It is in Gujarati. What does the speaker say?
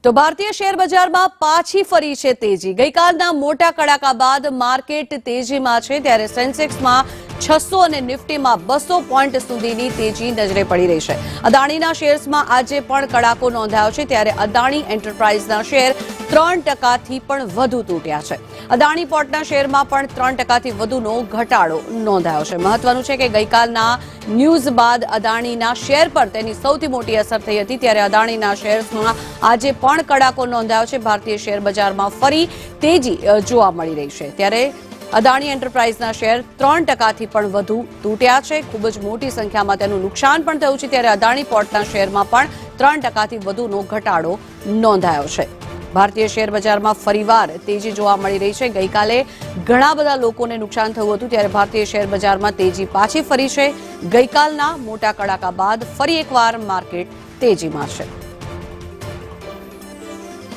તો ભારતીય શેર બજારમાં પાછી ફરી છે તેજી। ગઈકાલના મોટા કડાકા બાદ માર્કેટ તેજીમાં છે, ત્યારે સેન્સેક્સમાં 600 અને નિફ્ટીમાં 200 પોઈન્ટ સુધીની તેજી નજરે પડી રહી છે। અદાણીના શેર્સમાં આજે પણ કડાકો નોંધાયો છે, ત્યારે અદાણી એન્ટરપ્રાઇઝના શેર 3% પણ વધુ તૂટ્યા છે। અદાણી પોર્ટના શેરમાં પણ 3% વધુનો ઘટાડો નોંધાયો છે। મહત્વનું છે કે ગઈકાલના ન્યૂઝ બાદ અદાણીના શેર પર તેની સૌથી મોટી અસર થઈ હતી, ત્યારે અદાણીના શેર્સમાં આજે પણ કડાકો નોંધાયો છે। ભારતીય શેર બજારમાં ફરી તેજી જોવા મળી રહી છે, ત્યારે અદાણી એન્ટરપ્રાઇઝના શેર 3%થી પણ વધુ તૂટ્યા છે। ખૂબ જ મોટી સંખ્યામાં તેનું નુકસાન પણ થયું છે, ત્યારે અદાણી પોર્ટના શેરમાં પણ 3%થી વધુનો ઘટાડો નોંધાયો છે। ભારતીય શેર બજારમાં ફરીવાર તેજી જોવા મળી રહી છે। ગઈકાલે ઘણા બધા લોકોને નુકસાન થયું હતું, ત્યારે ભારતીય શેર બજારમાં તેજી પાછી ફરી છે। ગઈકાલના મોટા કડાકા બાદ ફરી એકવાર માર્કેટ તેજીમાં છે।